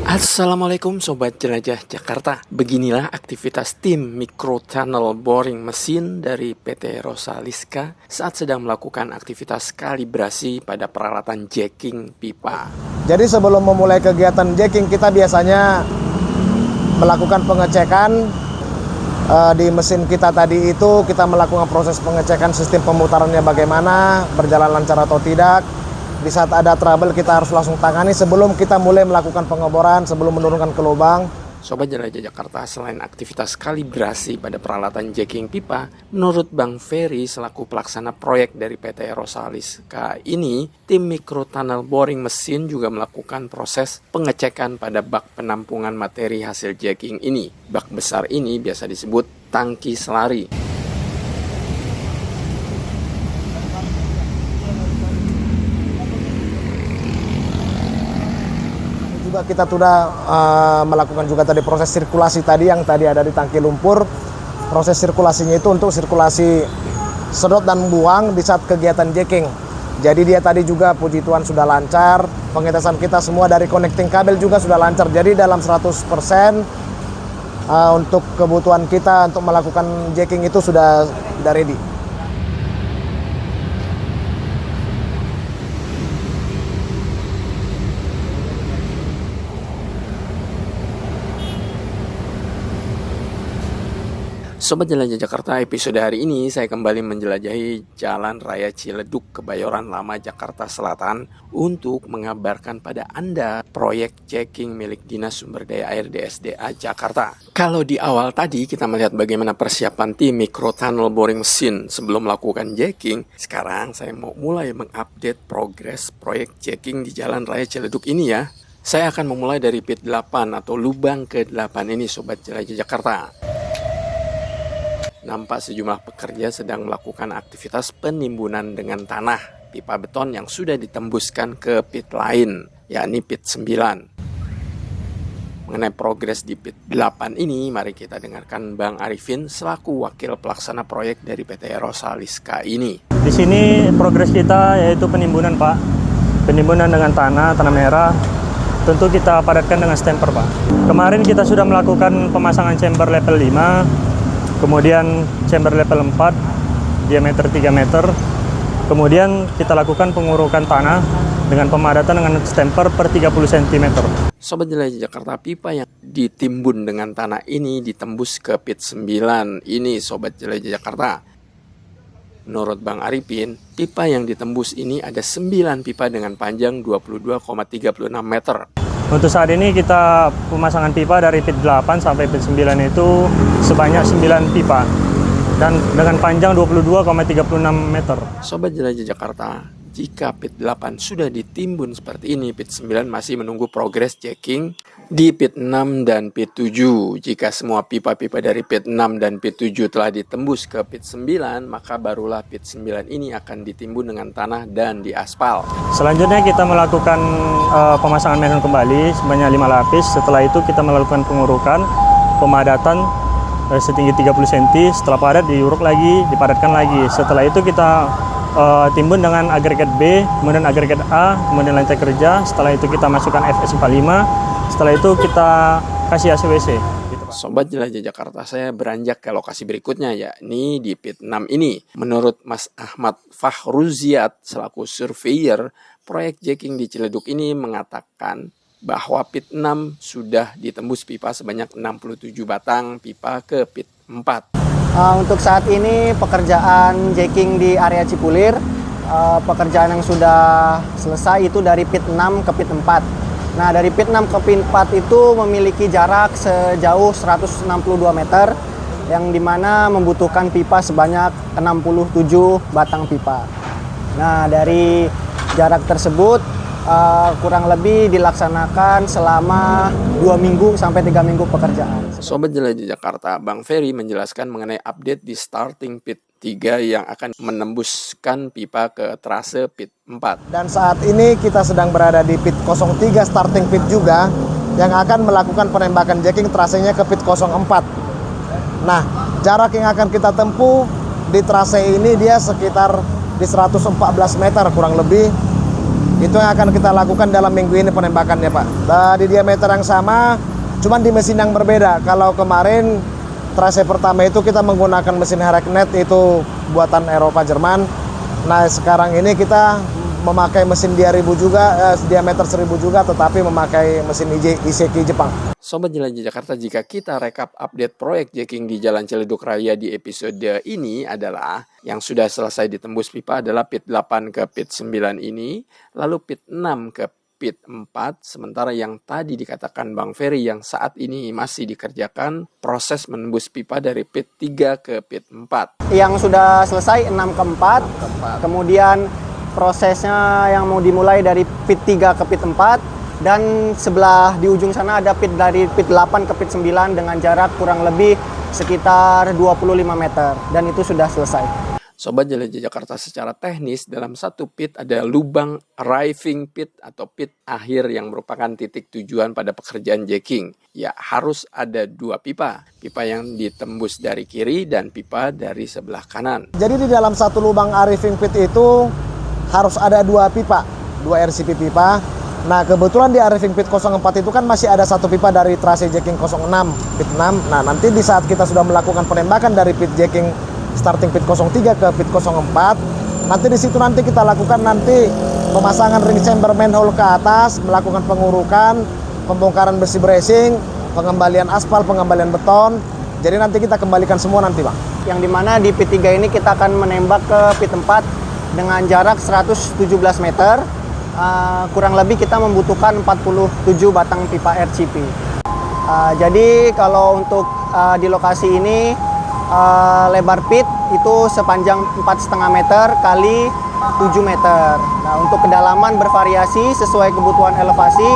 Assalamualaikum Sobat Jelajah Jakarta. Beginilah aktivitas tim Micro Tunnel Boring Mesin dari PT Rosaliska saat sedang melakukan aktivitas kalibrasi pada peralatan jacking pipa. Jadi sebelum memulai kegiatan jacking, kita biasanya melakukan pengecekan di mesin kita tadi itu. Kita melakukan proses pengecekan sistem pemutarannya bagaimana, berjalan lancar atau tidak. Di saat ada trouble kita harus langsung tangani sebelum kita mulai melakukan pengeboran, sebelum menurunkan ke lubang. Sobat Jelajah Jakarta, selain aktivitas kalibrasi pada peralatan jacking pipa, menurut Bang Ferry selaku pelaksana proyek dari PT Rosaliska ini, tim Micro Tunnel Boring Mesin juga melakukan proses pengecekan pada bak penampungan materi hasil jacking ini. Bak besar ini biasa disebut tangki selari. Kita sudah melakukan juga tadi proses sirkulasi tadi yang tadi ada di tangki lumpur. Proses sirkulasinya itu untuk sirkulasi sedot dan buang di saat kegiatan jacking. Jadi dia tadi juga puji Tuhan sudah lancar. Pengetesan kita semua dari connecting kabel juga sudah lancar. Jadi dalam 100% untuk kebutuhan kita untuk melakukan jacking itu sudah ready. Sobat Jelajah Jakarta, episode hari ini saya kembali menjelajahi Jalan Raya Ciledug, Kebayoran Lama, Jakarta Selatan untuk mengabarkan pada Anda proyek jacking milik Dinas Sumber Daya Air DSDA Jakarta. Kalau di awal tadi kita melihat bagaimana persiapan tim Micro Tunnel Boring Mesin sebelum melakukan jacking, sekarang saya mau mulai mengupdate progres proyek jacking di Jalan Raya Ciledug ini ya. Saya akan memulai dari pit 8 atau lubang ke-8 ini Sobat Jelajah Jakarta. Nampak sejumlah pekerja sedang melakukan aktivitas penimbunan dengan tanah pipa beton yang sudah ditembuskan ke pit lain, yakni pit 9. Mengenai progres di pit 8 ini, mari kita dengarkan Bang Arifin selaku wakil pelaksana proyek dari PT Rosaliska ini. Di sini progres kita yaitu penimbunan, Pak. Penimbunan dengan tanah merah. Tentu kita padatkan dengan stemper, Pak. Kemarin kita sudah melakukan pemasangan chamber level 5. Kemudian chamber level 4 diameter 3 meter. Kemudian kita lakukan pengurukan tanah dengan pemadatan dengan stemper per 30 cm. Sobat Jelajah Jakarta, pipa yang ditimbun dengan tanah ini ditembus ke pit 9 ini Sobat Jelajah Jakarta. Menurut Bang Arifin, pipa yang ditembus ini ada 9 pipa dengan panjang 22,36 meter. Untuk saat ini kita pemasangan pipa dari pit 8 sampai pit 9 itu sebanyak 9 pipa dan dengan panjang 22,36 meter. Sobat Jelajah Jakarta, jika pit 8 sudah ditimbun seperti ini, pit 9 masih menunggu progres jacking di pit 6 dan pit 7. Jika semua pipa-pipa dari pit 6 dan pit 7 telah ditembus ke pit 9, maka barulah pit 9 ini akan ditimbun dengan tanah dan diaspal. Selanjutnya kita melakukan pemasangan menon kembali sebanyak 5 lapis. Setelah itu kita melakukan pengurukan, pemadatan setinggi 30 cm. Setelah padat diuruk lagi, dipadatkan lagi. Setelah itu kita timbun dengan agregat B, kemudian agregat A, kemudian lantai kerja. Setelah itu kita masukkan FS45. Setelah itu kita kasih ACWC. Sobat Jelajah Jakarta, saya beranjak ke lokasi berikutnya, yakni di pit 6 ini. Menurut Mas Ahmad Fahruziat selaku surveyor, proyek jacking di Ciledug ini mengatakan bahwa pit 6 sudah ditembus pipa sebanyak 67 batang pipa ke pit 4. Untuk saat ini pekerjaan jacking di area Cipulir, pekerjaan yang sudah selesai itu dari pit 6 ke pit 4. Nah, dari pit 6 ke pit 4 itu memiliki jarak sejauh 162 meter yang dimana membutuhkan pipa sebanyak 67 batang pipa. Nah, dari jarak tersebut kurang lebih dilaksanakan selama 2 minggu sampai 3 minggu pekerjaan. Sobat Jelajah Jakarta, Bang Ferry menjelaskan mengenai update di starting pit 3 yang akan menembuskan pipa ke trase pit 4. Dan saat ini kita sedang berada di pit 03 starting pit juga yang akan melakukan penembakan jacking trasenya ke pit 04. Nah, jarak yang akan kita tempuh di trase ini dia sekitar di 114 meter kurang lebih. Itu yang akan kita lakukan dalam minggu ini penembakannya Pak. Di diameter yang sama, cuman di mesin yang berbeda. Kalau kemarin trase pertama itu kita menggunakan mesin Heracnet, itu buatan Eropa Jerman. Nah sekarang ini kita memakai mesin diameter 1000 juga, tetapi memakai mesin Iseki Jepang. Sobat Jelajah Jakarta, jika kita rekap update proyek jacking di Jalan Ciledug Raya di episode ini adalah yang sudah selesai ditembus pipa adalah pit 8 ke pit 9 ini, lalu pit 6 ke pit 4, sementara yang tadi dikatakan Bang Ferry yang saat ini masih dikerjakan proses menembus pipa dari pit 3 ke pit 4. Yang sudah selesai 6 ke 4, kemudian prosesnya yang mau dimulai dari pit 3 ke pit 4, dan sebelah di ujung sana ada pit dari pit 8 ke pit 9 dengan jarak kurang lebih sekitar 25 meter, dan itu sudah selesai. Sobat Jelajah Jakarta, secara teknis dalam satu pit ada lubang arriving pit atau pit akhir yang merupakan titik tujuan pada pekerjaan jacking. Ya, harus ada 2 pipa. Pipa yang ditembus dari kiri dan pipa dari sebelah kanan. Jadi di dalam satu lubang arriving pit itu harus ada 2 pipa, 2 RCP pipa. Nah kebetulan di arriving pit 04 itu kan masih ada 1 pipa dari trase jacking 06, pit 6. Nah nanti di saat kita sudah melakukan penembakan dari pit jacking starting pit 03 ke pit 04, nanti di situ nanti kita lakukan nanti pemasangan ring chamber manhole ke atas, melakukan pengurukan, pembongkaran besi bracing, pengembalian aspal, pengembalian beton. Jadi nanti kita kembalikan semua nanti Bang. Yang dimana di pit 3 ini kita akan menembak ke pit 4 dengan jarak 117 meter. Kurang lebih kita membutuhkan 47 batang pipa RCP. Jadi kalau untuk di lokasi ini lebar pit itu sepanjang 4,5 meter kali 7 meter. Nah untuk kedalaman bervariasi sesuai kebutuhan elevasi.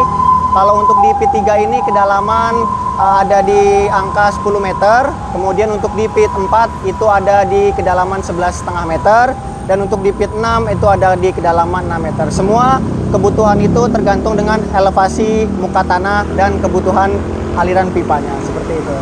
Kalau untuk di pit 3 ini kedalaman ada di angka 10 meter. Kemudian untuk di pit 4 itu ada di kedalaman 11,5 meter. Dan untuk di pit 6 itu ada di kedalaman 6 meter. Semua kebutuhan itu tergantung dengan elevasi muka tanah dan kebutuhan aliran pipanya, seperti itu.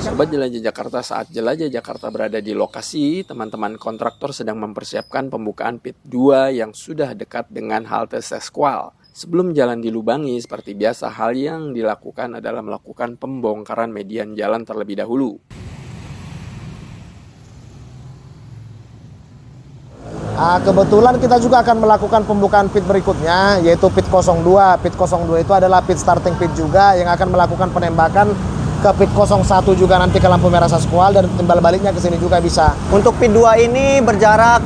Sobat Jelajah Jakarta, saat Jelajah Jakarta berada di lokasi, teman-teman kontraktor sedang mempersiapkan pembukaan pit 2 yang sudah dekat dengan halte Sesqual. Sebelum jalan dilubangi, seperti biasa hal yang dilakukan adalah melakukan pembongkaran median jalan terlebih dahulu. Kebetulan kita juga akan melakukan pembukaan pit berikutnya, yaitu pit 02. Pit 02 itu adalah pit starting pit juga yang akan melakukan penembakan ke pit 01 juga nanti ke lampu merah Saskual, dan timbal baliknya ke sini juga bisa. Untuk pit 2 ini berjarak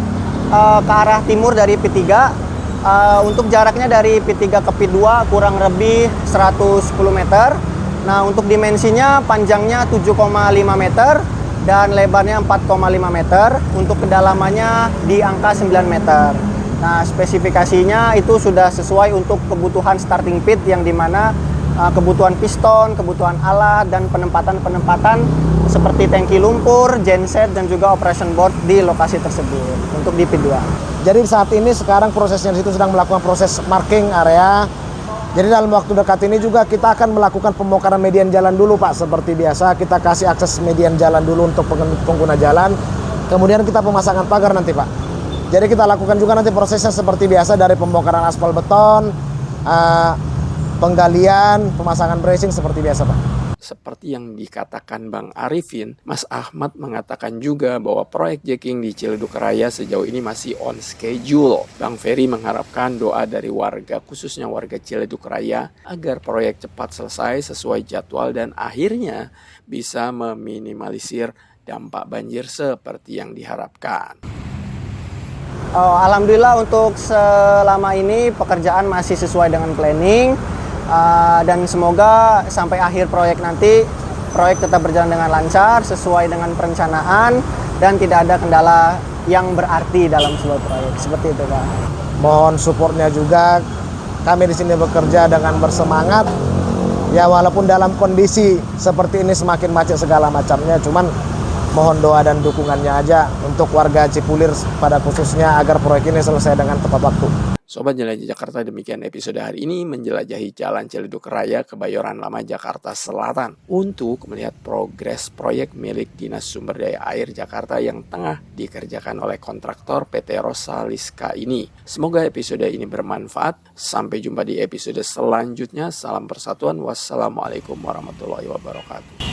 ke arah timur dari pit 3. Untuk jaraknya dari pit 3 ke pit 2 kurang lebih 110 meter. Nah untuk dimensinya panjangnya 7,5 meter dan lebarnya 4,5 meter. Untuk kedalamannya di angka 9 meter. Nah spesifikasinya itu sudah sesuai untuk kebutuhan starting pit, yang dimana kebutuhan piston, kebutuhan alat, dan penempatan-penempatan seperti tangki lumpur, genset, dan juga operation board di lokasi tersebut untuk di pit 2. Jadi saat ini sekarang prosesnya di situ sedang melakukan proses marking area. Jadi dalam waktu dekat ini juga kita akan melakukan pembongkaran median jalan dulu Pak. Seperti biasa kita kasih akses median jalan dulu untuk pengguna jalan. Kemudian kita pemasangan pagar nanti Pak. Jadi kita lakukan juga nanti prosesnya seperti biasa, dari pembongkaran aspal beton, penggalian, pemasangan bracing seperti biasa Pak. Seperti yang dikatakan Bang Arifin, Mas Ahmad mengatakan juga bahwa proyek jacking di Ciledug Raya sejauh ini masih on schedule. Bang Ferry mengharapkan doa dari warga, khususnya warga Ciledug Raya, agar proyek cepat selesai sesuai jadwal dan akhirnya bisa meminimalisir dampak banjir seperti yang diharapkan. Alhamdulillah untuk selama ini pekerjaan masih sesuai dengan planning. Dan semoga sampai akhir proyek nanti proyek tetap berjalan dengan lancar sesuai dengan perencanaan dan tidak ada kendala yang berarti dalam sebuah proyek, seperti itu Pak. Mohon supportnya juga, kami di sini bekerja dengan bersemangat ya, walaupun dalam kondisi seperti ini semakin macet segala macamnya, cuman mohon doa dan dukungannya aja untuk warga Cipulir pada khususnya agar proyek ini selesai dengan tepat waktu. Sobat Jelajah Jakarta, demikian episode hari ini menjelajahi Jalan Ciledug Raya Kebayoran Lama Jakarta Selatan untuk melihat progres proyek milik Dinas Sumber Daya Air Jakarta yang tengah dikerjakan oleh kontraktor PT Rosaliska ini. Semoga episode ini bermanfaat. Sampai jumpa di episode selanjutnya. Salam persatuan. Wassalamualaikum warahmatullahi wabarakatuh.